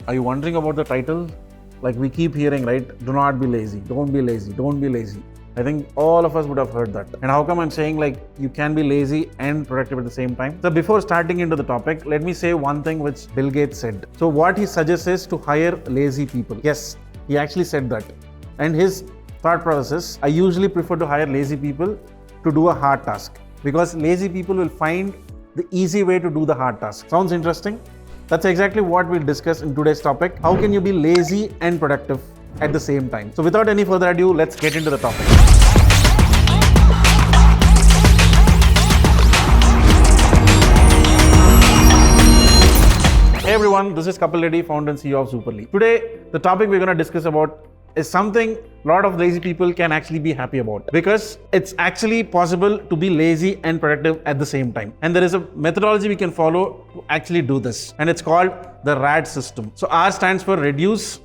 Are you wondering about the title? Like we keep hearing, right? Do not be lazy, don't be lazy, don't be lazy. I think all of us would have heard that. And how come I'm saying like you can be lazy and productive at the same time? So before starting into the topic, let me say one thing which Bill Gates said. So what he suggests is to hire lazy people. Yes, he actually said that. And his thought process is, I usually prefer to hire lazy people to do a hard task because lazy people will find the easy way to do the hard task. Sounds interesting? That's exactly what we'll discuss in today's topic. How can you be lazy and productive at the same time? So without any further ado, let's get into the topic. Hey everyone, this is Kapil Reddy, founder and CEO of Zuperly. Today, the topic we're going to discuss about is something a lot of lazy people can actually be happy about, because it's actually possible to be lazy and productive at the same time. And there is a methodology we can follow to actually do this. And it's called the RAD system. So R stands for reduce,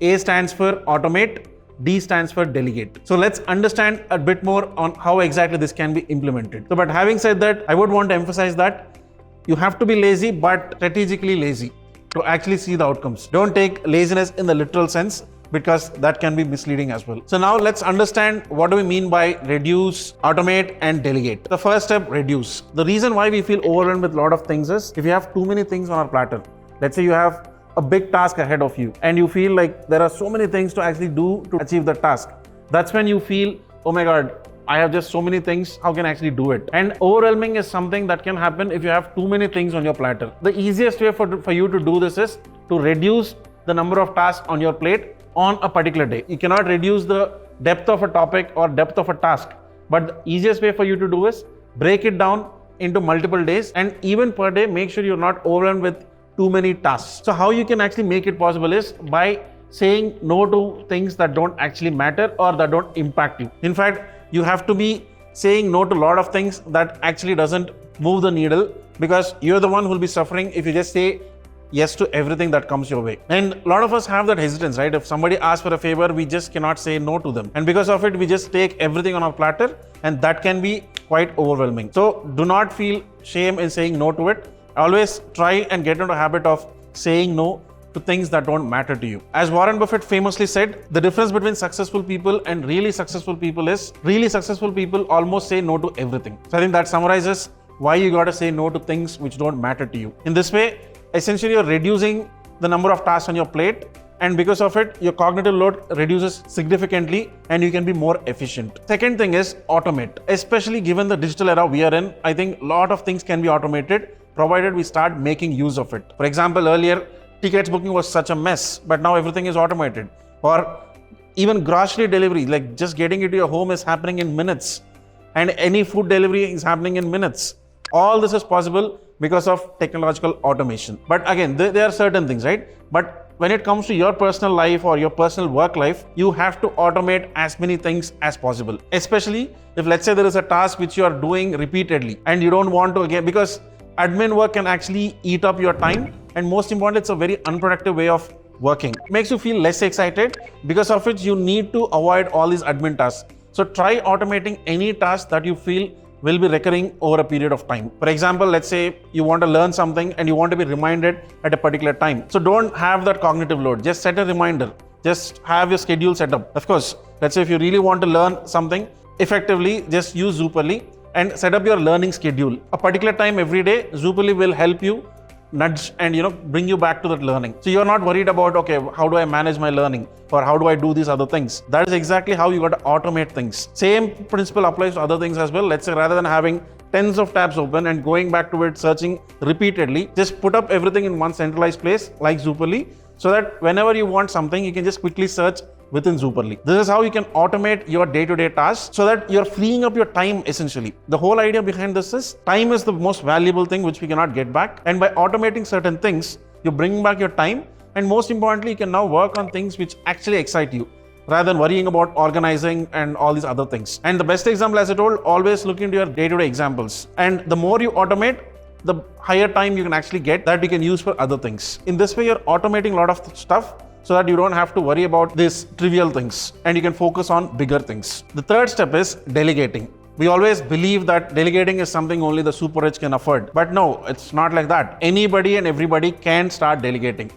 A stands for automate, D stands for delegate. So let's understand a bit more on how exactly this can be implemented. So, but having said that, I would want to emphasize that you have to be lazy, but strategically lazy to actually see the outcomes. Don't take laziness in the literal sense, because that can be misleading as well. So now let's understand what do we mean by reduce, automate and delegate. The first step, reduce. The reason why we feel overwhelmed with a lot of things is if you have too many things on our platter. Let's say you have a big task ahead of you and you feel like there are so many things to actually do to achieve the task. That's when you feel, oh my God, I have just so many things, how can I actually do it? And overwhelming is something that can happen if you have too many things on your platter. The easiest way for you to do this is to reduce the number of tasks on your plate on a particular day. You cannot reduce the depth of a topic or depth of a task, but the easiest way for you to do is break it down into multiple days, and even per day, make sure you're not overwhelmed with too many tasks. So how you can actually make it possible is by saying no to things that don't actually matter or that don't impact you. In fact, you have to be saying no to a lot of things that actually doesn't move the needle, because you're the one who will be suffering if you just say yes to everything that comes your way. And a lot of us have that hesitance, right? If somebody asks for a favor, we just cannot say no to them. And because of it, we just take everything on our platter, and that can be quite overwhelming. So do not feel shame in saying no to it. Always try and get into a habit of saying no to things that don't matter to you. As Warren Buffett famously said, the difference between successful people and really successful people is really successful people almost say no to everything. So I think that summarizes why you got to say no to things which don't matter to you. In this way, essentially you're reducing the number of tasks on your plate, and because of it, your cognitive load reduces significantly and you can be more efficient. Second thing is automate. Especially given the digital era we are in, I think a lot of things can be automated provided we start making use of it. For example, earlier tickets booking was such a mess, but now everything is automated. Or even grocery delivery, like just getting it to your home is happening in minutes, and any food delivery is happening in minutes. All this is possible because of technological automation. But again, there are certain things, right? But when it comes to your personal life or your personal work life, you have to automate as many things as possible. Especially if, let's say, there is a task which you are doing repeatedly and you don't want to, again, because admin work can actually eat up your time, and most importantly, it's a very unproductive way of working. It makes you feel less excited, because of which you need to avoid all these admin tasks. So try automating any task that you feel will be recurring over a period of time. For example, let's say you want to learn something and you want to be reminded at a particular time. So don't have that cognitive load. Just set a reminder. Just have your schedule set up. Of course, let's say if you really want to learn something effectively, just use Zuperly and set up your learning schedule. A particular time every day, Zuperly will help you nudge and bring you back to that learning. So you're not worried about, okay, how do I manage my learning, or how do I do these other things? That is exactly how you got to automate things. Same principle applies to other things as well. Let's say rather than having tens of tabs open and going back to it, searching repeatedly, just put up everything in one centralized place like Zuperly, so that whenever you want something, you can just quickly search within Zuperly. This is how you can automate your day-to-day tasks, so that you're freeing up your time essentially. The whole idea behind this is time is the most valuable thing which we cannot get back. And by automating certain things, you're bringing back your time. And most importantly, you can now work on things which actually excite you, rather than worrying about organizing and all these other things. And the best example, as I told, always look into your day-to-day examples. And the more you automate, the higher time you can actually get that you can use for other things. In this way, you're automating a lot of stuff, so that you don't have to worry about these trivial things and you can focus on bigger things. The third step is delegating. We always believe that delegating is something only the super rich can afford. But no, it's not like that. Anybody and everybody can start delegating.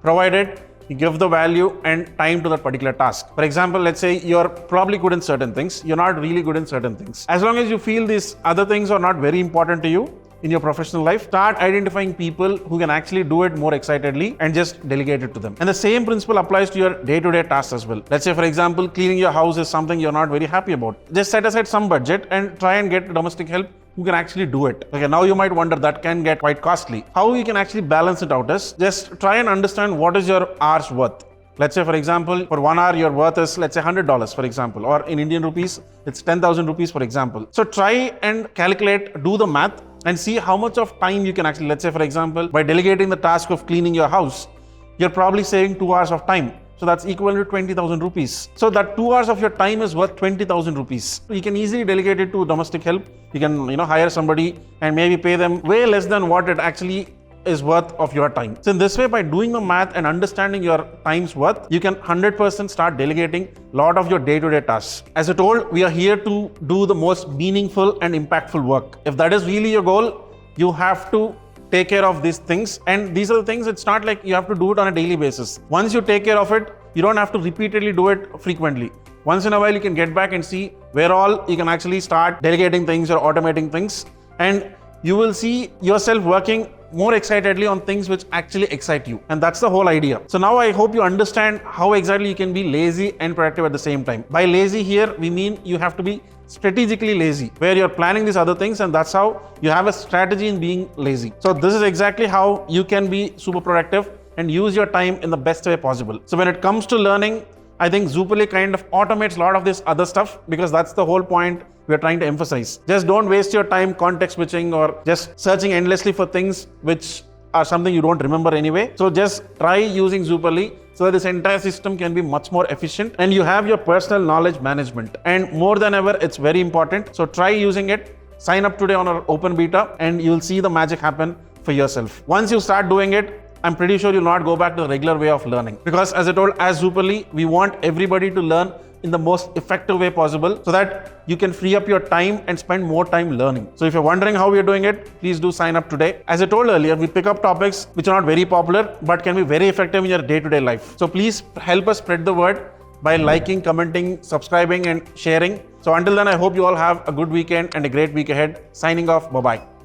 provided you give the value and time to that particular task. For example, let's say you're probably good in certain things, you're not really good in certain things. As long as you feel these other things are not very important to you in your professional life, start identifying people who can actually do it more excitedly and just delegate it to them. And the same principle applies to your day-to-day tasks as well. Let's say, for example, cleaning your house is something you're not very happy about. Just set aside some budget and try and get domestic help who can actually do it. Okay, now you might wonder that can get quite costly. How you can actually balance it out is just try and understand what is your hour's worth. Let's say, for example, for 1 hour, your worth is, let's say, $100, for example, or in Indian rupees, it's 10,000 rupees, for example. So try and calculate, do the math, and see how much of time you can actually, let's say, for example, by delegating the task of cleaning your house, you're probably saving 2 hours of time. So that's equal to 20,000 rupees. So that 2 hours of your time is worth 20,000 rupees. You can easily delegate it to domestic help. You can, hire somebody and maybe pay them way less than what it actually is worth of your time. So in this way, by doing the math and understanding your time's worth, you can 100% start delegating a lot of your day-to-day tasks. As I told, we are here to do the most meaningful and impactful work. If that is really your goal, you have to take care of these things. And these are the things, it's not like you have to do it on a daily basis. Once you take care of it, you don't have to repeatedly do it frequently. Once in a while, you can get back and see where all you can actually start delegating things or automating things. And you will see yourself working more excitedly on things which actually excite you. And that's the whole idea. So now I hope you understand how exactly you can be lazy and productive at the same time. By lazy here, we mean you have to be strategically lazy, where you're planning these other things, and that's how you have a strategy in being lazy. So this is exactly how you can be super productive and use your time in the best way possible. So when it comes to learning, I think Zuperly kind of automates a lot of this other stuff, because that's the whole point we're trying to emphasize. Just don't waste your time context switching or just searching endlessly for things which are something you don't remember anyway. So just try using Zuperly so that this entire system can be much more efficient and you have your personal knowledge management. And more than ever, it's very important. So try using it. Sign up today on our open beta and you'll see the magic happen for yourself. Once you start doing it, I'm pretty sure you'll not go back to the regular way of learning. Because as I told, as Zuperly, we want everybody to learn in the most effective way possible so that you can free up your time and spend more time learning. So if you're wondering how we're doing it, please do sign up today. As I told earlier, we pick up topics which are not very popular but can be very effective in your day-to-day life. So please help us spread the word by liking, commenting, subscribing and sharing. So until then, I hope you all have a good weekend and a great week ahead. Signing off. Bye-bye.